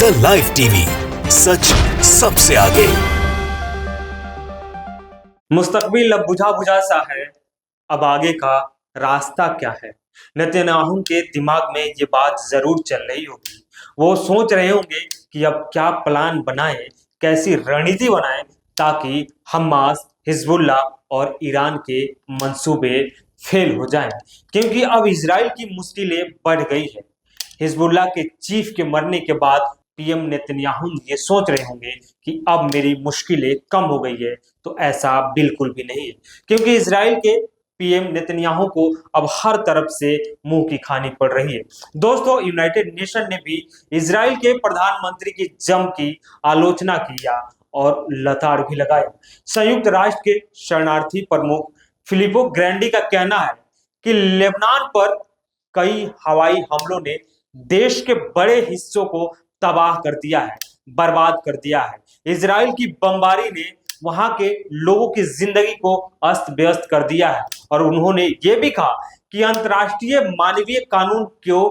The live TV, सच सबसे आगे। मुस्तकबिल अब बुझा बुझा सा है, अब आगे का रास्ता क्या है। नेतन्याहू के दिमाग में ये बात जरूर चल रही होगी। वो सोच रहे होंगे कि अब क्या प्लान बनाएं, कैसी रणनीति बनाएं ताकि हमास, हिजबुल्लाह और ईरान के मंसूबे फेल हो जाएं। क्योंकि अब इजराइल की मुश्किलें बढ़ गई है। हिजबुल्लाह के चीफ के मरने के बाद पीएम नेतन्याहू ये सोच रहे होंगे कि अब मेरी मुश्किलें कम हो गई है। तो ऐसा बिल्कुल भी नहीं है, क्योंकि इजराइल के पीएम नेतन्याहू को अब हर तरफ से मुंह की खानी पड़ रही है। दोस्तों, यूनाइटेड नेशन ने भी इजराइल के प्रधानमंत्री की जम की आलोचना किया और लताड़ भी लगाया। संयुक्त राष्ट्र के शरणार्थी प्रमुख फिलिपो ग्रैंडी का कहना है कि लेबनान पर कई हवाई हमलों ने देश के बड़े हिस्सों को तबाह कर दिया है, बर्बाद कर दिया है। इजराइल की बमबारी ने वहां के लोगों की जिंदगी को अस्त व्यस्त कर दिया है और उन्होंने ये भी कहा कि अंतर्राष्ट्रीय मानवीय कानून क्यों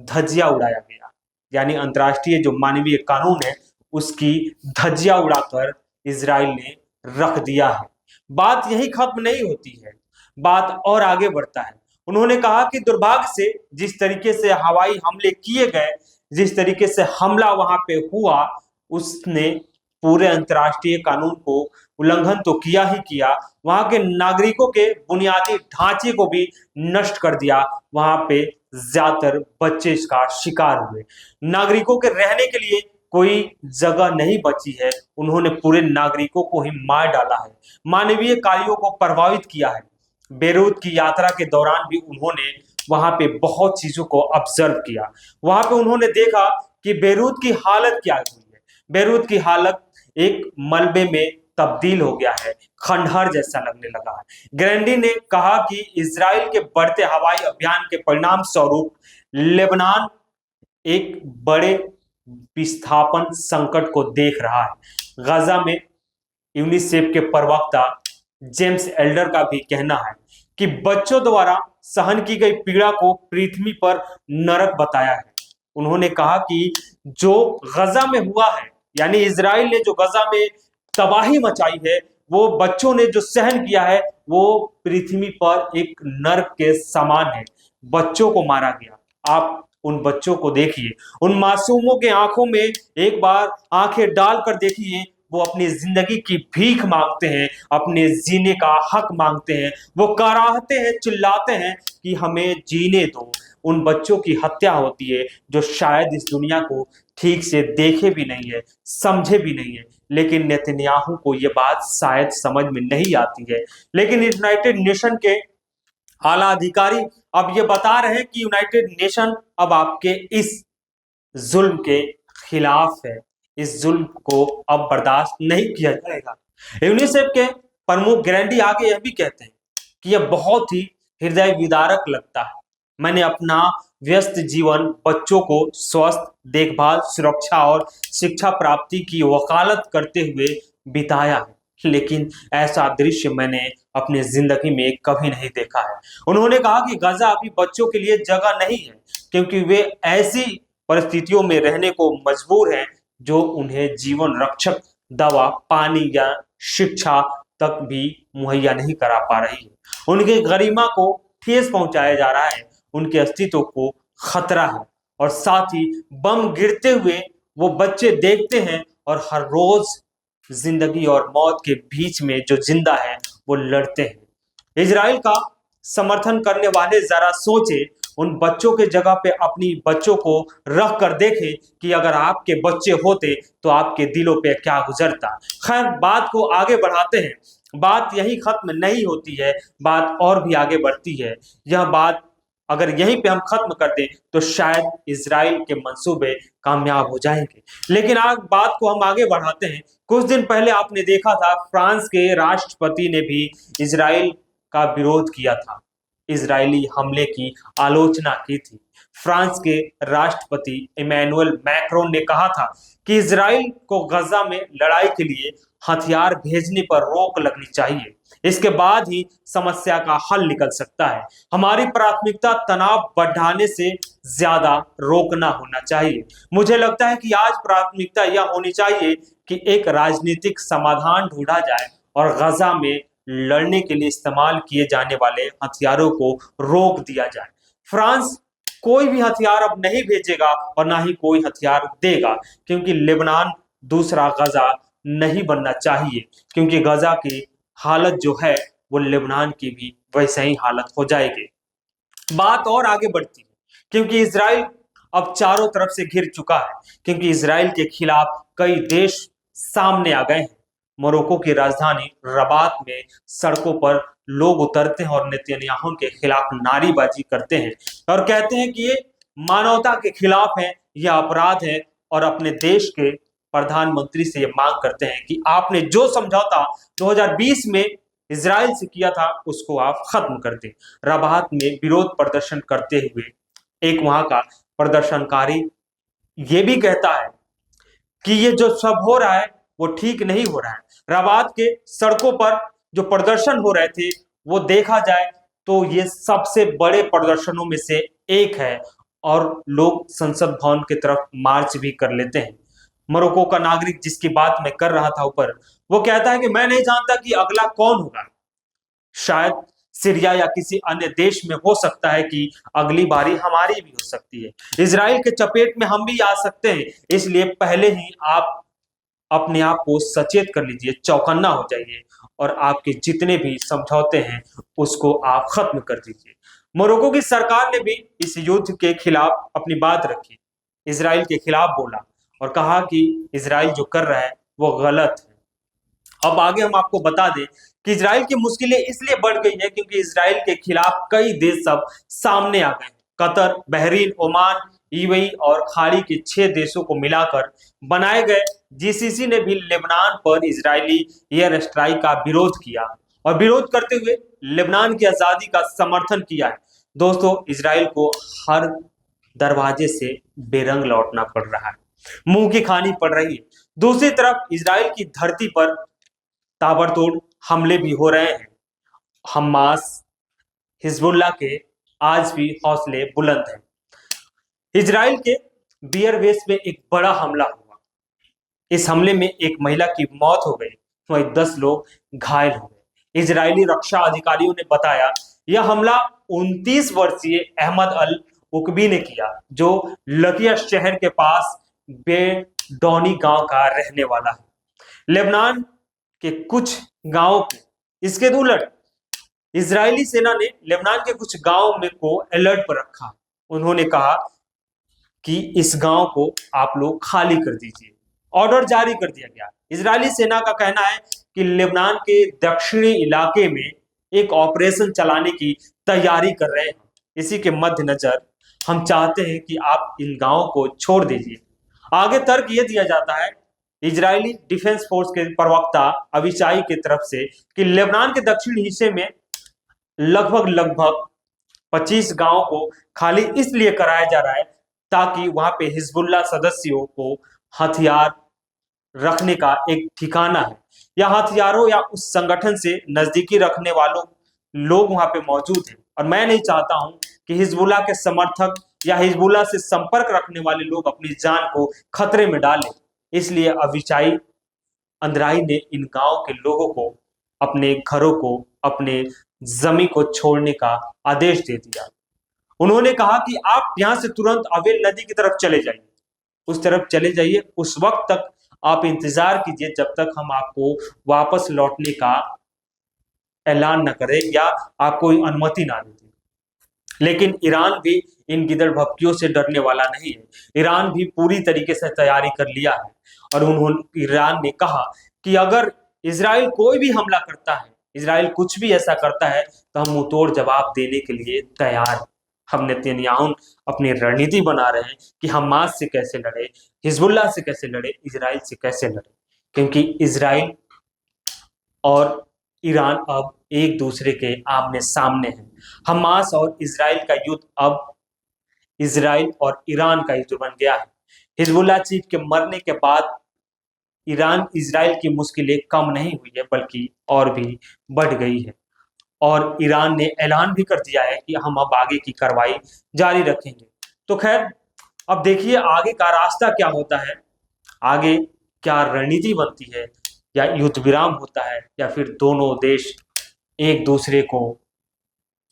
धज्जियां उड़ाया गया। यानी अंतर्राष्ट्रीय जो मानवीय कानून है उसकी धज्जियां उड़ाकर इजराइल ने रख दिया है। बात यही खत्म नहीं होती है, बात और आगे बढ़ता है। उन्होंने कहा कि दुर्भाग्य से जिस तरीके से हवाई हमले किए गए, जिस तरीके से हमला वहां पे हुआ, उसने पूरे अंतर्राष्ट्रीय कानून को उल्लंघन तो किया ही किया, वहां के नागरिकों के बुनियादी ढांचे को भी नष्ट कर दिया। वहां पे ज्यादातर बच्चे इसका शिकार हुए। नागरिकों के रहने के लिए कोई जगह नहीं बची है। उन्होंने पूरे नागरिकों को ही मार डाला है, मानवीय कार्यों को प्रभावित किया है। बेरूत की यात्रा के दौरान भी उन्होंने वहां पे बहुत चीजों को ऑब्जर्व किया। वहां पे उन्होंने देखा कि बेरूत की हालत क्या हुई है। बेरूत की हालत एक मलबे में तब्दील हो गया है, खंडहर जैसा लगने लगा है। ग्रैंडी ने कहा कि इजराइल के बढ़ते हवाई अभियान के परिणाम स्वरूप लेबनान एक बड़े विस्थापन संकट को देख रहा है। गाजा में यूनिसेफ के प्रवक्ता जेम्स एल्डर का भी कहना है कि बच्चों द्वारा सहन की गई पीड़ा को पृथ्वी पर नरक बताया है। उन्होंने कहा कि जो गजा में हुआ है, यानी इजराइल ने जो गजा में तबाही मचाई है, वो बच्चों ने जो सहन किया है, वो पृथ्वी पर एक नरक के समान है। बच्चों को मारा गया। आप उन बच्चों को देखिए, उन मासूमों के आंखों में एक बार आंखें डालकर देखिए। वो अपनी जिंदगी की भीख मांगते हैं, अपने जीने का हक मांगते हैं। वो कराहते हैं, चिल्लाते हैं कि हमें जीने दो। उन बच्चों की हत्या होती है जो शायद इस दुनिया को ठीक से देखे भी नहीं है, समझे भी नहीं है। लेकिन नेतन्याहू को ये बात शायद समझ में नहीं आती है। लेकिन यूनाइटेड नेशन के आला अधिकारी अब ये बता रहे हैं कि यूनाइटेड नेशन अब आपके इस जुल्म के खिलाफ है। इस जुल्म को अब बर्दाश्त नहीं किया जाएगा। यूनिसेफ के प्रमुख ग्रैंडी आगे यह भी कहते हैं कि यह बहुत ही हृदय विदारक लगता है। मैंने अपना व्यस्त जीवन बच्चों को स्वस्थ देखभाल, सुरक्षा और शिक्षा प्राप्ति की वकालत करते हुए बिताया है, लेकिन ऐसा दृश्य मैंने अपनी जिंदगी में कभी नहीं देखा है। उन्होंने कहा कि गजा अभी बच्चों के लिए जगह नहीं है, क्योंकि वे ऐसी परिस्थितियों में रहने को मजबूर हैं जो उन्हें जीवन रक्षक दवा, पानी या शिक्षा तक भी मुहैया नहीं करा पा रही है। उनके गरिमा को ठेस पहुंचाया जा रहा है, उनके अस्तित्व को खतरा है। और साथ ही बम गिरते हुए वो बच्चे देखते हैं और हर रोज जिंदगी और मौत के बीच में जो जिंदा है वो लड़ते हैं। इजराइल का समर्थन करने वाले जरा सोचे, उन बच्चों के जगह पे अपनी बच्चों को रख कर देखें कि अगर आपके बच्चे होते तो आपके दिलों पे क्या गुजरता। खैर, बात को आगे बढ़ाते हैं। बात यही खत्म नहीं होती है, बात और भी आगे बढ़ती है। यह बात अगर यहीं पे हम खत्म कर दें तो शायद इजराइल के मंसूबे कामयाब हो जाएंगे। लेकिन आज बात को हम आगे बढ़ाते हैं। कुछ दिन पहले आपने देखा था फ्रांस के राष्ट्रपति ने भी इजराइल का विरोध किया था। इजरायली हमले की आलोचना की थी। फ्रांस के राष्ट्रपति इमैनुअल मैक्रोन ने कहा था कि इजराइल को गजा में लड़ाई के लिए हथियार भेजने पर रोक लगनी चाहिए। इसके बाद ही समस्या का हल निकल सकता है। हमारी प्राथमिकता तनाव बढ़ाने से ज्यादा रोकना होना चाहिए। मुझे लगता है कि आज प्राथमिकता यह होनी चाहिए कि एक राजनीतिक समाधान ढूंढा जाए और गजा में लड़ने के लिए इस्तेमाल किए जाने वाले हथियारों को रोक दिया जाए। फ्रांस कोई भी हथियार अब नहीं भेजेगा और ना ही कोई हथियार देगा, क्योंकि लेबनान दूसरा गजा नहीं बनना चाहिए, क्योंकि गजा की हालत जो है वो लेबनान की भी वैसे ही हालत हो जाएगी। बात और आगे बढ़ती है, क्योंकि इसराइल अब चारों तरफ से घिर चुका है, क्योंकि इसराइल के खिलाफ कई देश सामने आ गए हैं। मोरक्को की राजधानी रबात में सड़कों पर लोग उतरते हैं और नेतन्याहू के खिलाफ नारेबाजी करते हैं और कहते हैं कि ये मानवता के खिलाफ है, यह अपराध है, और अपने देश के प्रधानमंत्री से ये मांग करते हैं कि आपने जो समझौता 2020 में इजराइल से किया था उसको आप खत्म कर दें। रबात में विरोध प्रदर्शन करते हुए एक वहां का प्रदर्शनकारी ये भी कहता है कि ये जो सब हो रहा है वो ठीक नहीं हो रहा है। रबात के सड़कों पर जो प्रदर्शन हो रहे थे वो देखा जाए तो ये सबसे बड़े प्रदर्शनों में से एक है, और लोग संसद भवन की तरफ मार्च भी कर लेते हैं। मोरक्को का नागरिक जिसकी बात मैं कर रहा था ऊपर, वो कहता है कि मैं नहीं जानता कि अगला कौन होगा। शायद सीरिया या किसी अन्य देश में हो सकता है कि अगली बारी हमारी भी हो सकती है। इजराइल के चपेट में हम भी आ सकते हैं, इसलिए पहले ही आप अपने आप को सचेत कर लीजिए, चौकन्ना हो जाइए और आपके जितने भी समझौते हैं उसको आप खत्म कर दीजिए। मोरक्को की सरकार ने भी इस युद्ध के खिलाफ अपनी बात रखी, इजराइल के खिलाफ बोला और कहा कि इजराइल जो कर रहा है वो गलत है। अब आगे हम आपको बता दें कि इजराइल की मुश्किलें इसलिए बढ़ गई है क्योंकि इजराइल के खिलाफ कई देश सब सामने आ गए। कतर, बहरीन, ओमान, यूएई और खाड़ी के 6 देशों को मिलाकर बनाए गए जीसीसी ने भी लेबनान पर इजरायली एयर स्ट्राइक का विरोध किया और विरोध करते हुए लेबनान की आजादी का समर्थन किया है। दोस्तों, इजराइल को हर दरवाजे से बेरंग लौटना पड़ रहा है, मुंह की खानी पड़ रही है। दूसरी तरफ इजराइल की धरती पर ताबड़तोड़ हमले भी हो रहे हैं। हमास, हिजबुल्लाह के आज भी हौसले बुलंद हैं। इजराइल के बियरबेस में एक बड़ा हमला हुआ। इस हमले में एक महिला की मौत हो गई, वहीं 10 लोग घायल हो गए। इजरायली रक्षा अधिकारियों ने बताया यह हमला 29 वर्षीय अहमद अल उकबी ने किया, जो लकिया शहर के पास बेडौनी गांव का रहने वाला है। लेबनान के कुछ गांवों को इसके उलट इजरायली सेना ने लेबनान के कुछ गांवों में को अलर्ट पर रखा। उन्होंने कहा कि इस गांव को आप लोग खाली कर दीजिए, ऑर्डर जारी कर दिया गया। इजरायली सेना का कहना है कि लेबनान के दक्षिणी इलाके में एक ऑपरेशन चलाने की तैयारी कर रहे हैं। इसी के मद्देनजर हम चाहते हैं कि आप इन गांवों को छोड़ दीजिए। आगे तर्क यह दिया जाता है इजरायली डिफेंस फोर्स के प्रवक्ता अविचाई की तरफ से कि लेबनान के दक्षिणी हिस्से में लगभग 25 गांवों को खाली इसलिए कराया जा रहा है ताकि वहां पे हिजबुल्लाह सदस्यों को हथियार रखने का एक ठिकाना है, या हथियारों या उस संगठन से नजदीकी रखने वालों लोग वहां पे मौजूद हैं। और मैं नहीं चाहता हूं कि हिजबुल्लाह के समर्थक या हिजबुल्लाह से संपर्क रखने वाले लोग अपनी जान को खतरे में डालें। इसलिए अविचाई अंद्राई ने इन गांव के लोगों को अपने घरों को, अपने जमीन को छोड़ने का आदेश दे दिया। उन्होंने कहा कि आप यहां से तुरंत अवेल नदी की तरफ चले जाइए, उस तरफ चले जाइए। उस वक्त तक आप इंतजार कीजिए जब तक हम आपको वापस लौटने का ऐलान न करें या आपको अनुमति ना दे। लेकिन ईरान भी इन गिदड़ भपकियों से डरने वाला नहीं है। ईरान भी पूरी तरीके से तैयारी कर लिया है और ईरान ने कहा कि अगर इजराइल कोई भी हमला करता है, इजराइल कुछ भी ऐसा करता है तो हम मुंहतोड़ जवाब देने के लिए तैयार हैं। हम नेतन्याहू अपनी रणनीति बना रहे हैं कि हमास से कैसे लड़े, हिजबुल्लाह से कैसे लड़े, इजराइल से कैसे लड़े, क्योंकि इजराइल और ईरान अब एक दूसरे के आमने सामने हैं। हमास और इजराइल का युद्ध अब इजराइल और ईरान का युद्ध बन गया है। हिजबुल्लाह चीफ के मरने के बाद ईरान इजराइल की मुश्किलें कम नहीं हुई है बल्कि और भी बढ़ गई है। और ईरान ने ऐलान भी कर दिया है कि हम अब आगे की कार्रवाई जारी रखेंगे। तो खैर, अब देखिए आगे का रास्ता क्या होता है, आगे क्या रणनीति बनती है, या युद्ध विराम होता है या फिर दोनों देश एक दूसरे को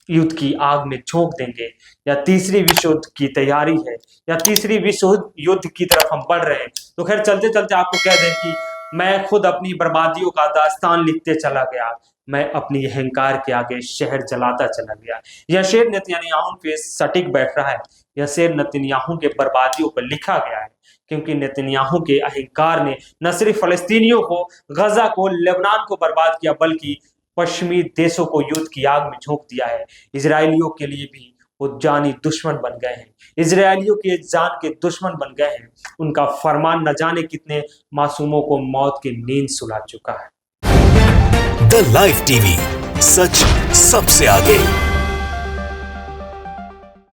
युद्ध की आग में झोंक देंगे, या तीसरी विश्व युद्ध की तैयारी है, या तीसरी विश्व युद्ध की तरफ हम बढ़ रहे हैं। तो खैर चलते चलते आपको कह दें कि मैं खुद अपनी बर्बादियों का दास्तान लिखते चला गया, मैं अपनी अहंकार के आगे शहर जलाता चला गया। यह शेर नेतन्याहू पे सटीक बैठ रहा है, यह शेर नेतन्याहू के बर्बादियों पर लिखा गया है, क्योंकि नेतन्याहू के अहंकार ने न सिर्फ फलस्तीनियों को, गजा को, लेबनान को बर्बाद किया, बल्कि पश्चिमी देशों को युद्ध की आग में झोंक दिया है। इजरायलियों के लिए भी वो जानी दुश्मन बन गए हैं, इजरायलियों के जान के दुश्मन बन गए हैं। उनका फरमान न जाने कितने मासूमों को मौत की नींद सुला चुका है। द लाइव टीवी, सच सबसे आगे।